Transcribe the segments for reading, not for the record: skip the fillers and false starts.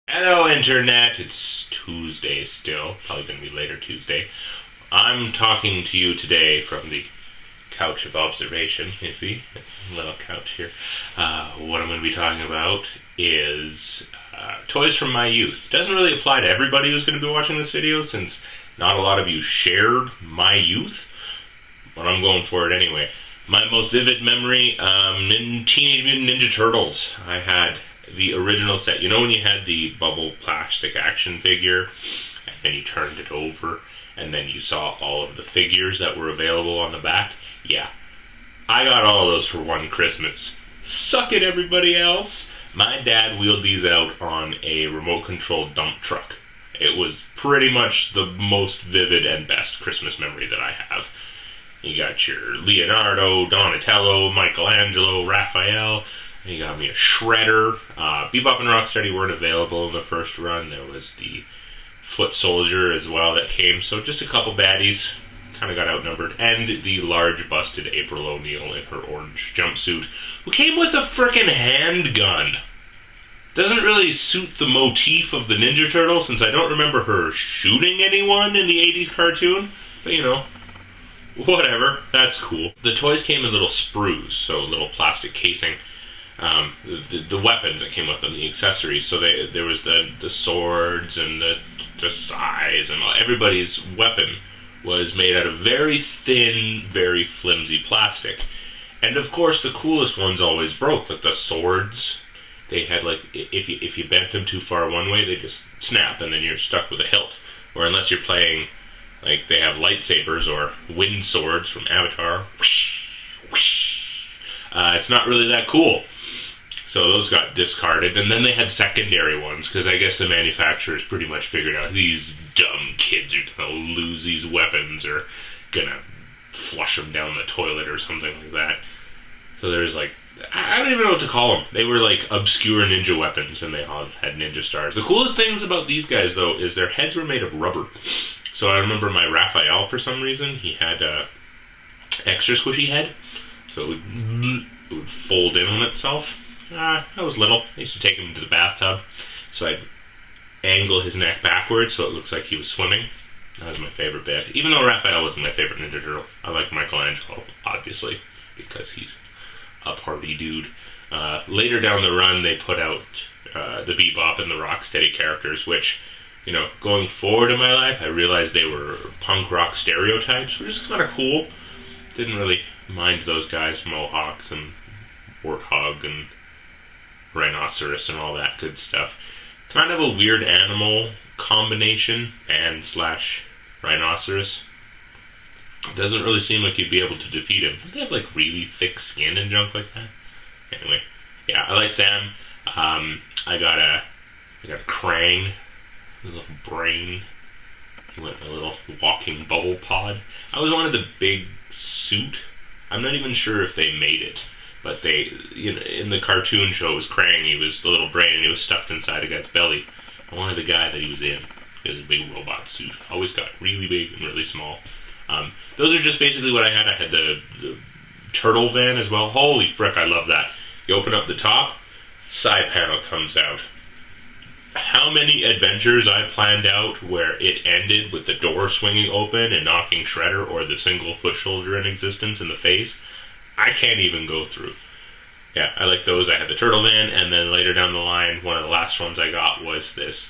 Hello, Internet. It's Tuesday still. Probably going to be later Tuesday. I'm talking to you today from the couch of observation. You see? It's a little couch here. What I'm going to be talking about is toys from my youth. Doesn't really apply to everybody who's going to be watching this video since not a lot of you shared my youth, but I'm going for it anyway. My most vivid memory, in Teenage Mutant Ninja Turtles. I had the original set. You know when you had the bubble plastic action figure, and then you turned it over, and then you saw all of the figures that were available on the back? Yeah. I got all of those for one Christmas. Suck it, everybody else! My dad wheeled these out on a remote-controlled dump truck. It was pretty much the most vivid and best Christmas memory that I have. You got your Leonardo, Donatello, Michelangelo, Raphael. You got me a Shredder. Bebop and Rocksteady weren't available in the first run. There was the Foot Soldier as well that came. So just a couple baddies. Kind of got outnumbered. And the large busted April O'Neil in her orange jumpsuit, who came with a frickin' handgun. Doesn't really suit the motif of the Ninja Turtle, since I don't remember her shooting anyone in the 80s cartoon. But you know, whatever. That's cool. The toys came in little sprues, so little plastic casing. The weapons that came with them, the accessories. So there was the swords and the sais, and everybody's weapon was made out of very thin, very flimsy plastic. And of course, the coolest ones always broke. Like the swords, they had if you bent them too far one way, they just snap, and then you're stuck with a hilt. Or unless you're playing, like they have lightsabers or wind swords from Avatar. Whoosh, whoosh. It's not really that cool. So those got discarded, and then they had secondary ones, because I guess the manufacturers pretty much figured out these dumb kids are going to lose these weapons, or going to flush them down the toilet or something like that. So there's I don't even know what to call them. They were like obscure ninja weapons, and they all had ninja stars. The coolest things about these guys, though, is their heads were made of rubber. So I remember my Raphael, for some reason, he had a extra squishy head, so it would fold in on itself. I was little. I used to take him into the bathtub, so I'd angle his neck backwards so it looks like he was swimming. That was my favorite bit. Even though Raphael wasn't my favorite Ninja Turtle, I like Michelangelo, obviously, because he's a party dude. Later down the run, they put out the Bebop and the Rocksteady characters, which, you know, going forward in my life, I realized they were punk rock stereotypes, which is kind of cool. Didn't really mind those guys, mohawks and warthog and rhinoceros and all that good stuff. Kind of a weird animal combination, and slash rhinoceros. It doesn't really seem like you'd be able to defeat him. Does they have really thick skin and junk like that? Anyway, yeah, I like them. I got a Krang, a little brain. He went in a little walking bubble pod. I always wanted the big suit. I'm not even sure if they made it. But they, in the cartoon show, it was Krang. He was the little brain, and he was stuffed inside a guy's belly. I wanted the guy that he was in. He was a big robot suit. Always got really big and really small. Those are just basically what I had. I had the turtle van as well. Holy frick, I love that. You open up the top, side panel comes out. How many adventures I planned out where it ended with the door swinging open and knocking Shredder or the single foot soldier in existence in the face, I can't even go through. Yeah, I like those. I had the turtle van, and then later down the line, one of the last ones I got was this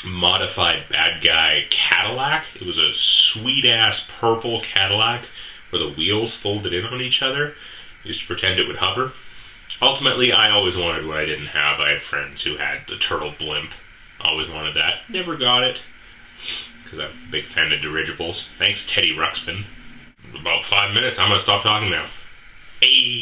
modified bad guy Cadillac. It was a sweet ass purple Cadillac where the wheels folded in on each other. I used to pretend it would hover. Ultimately, I always wanted what I didn't have. I had friends who had the turtle blimp. Always wanted that. Never got it, because I'm a big fan of dirigibles. Thanks, Teddy Ruxpin. About 5 minutes. I'm going to stop talking now. Hey.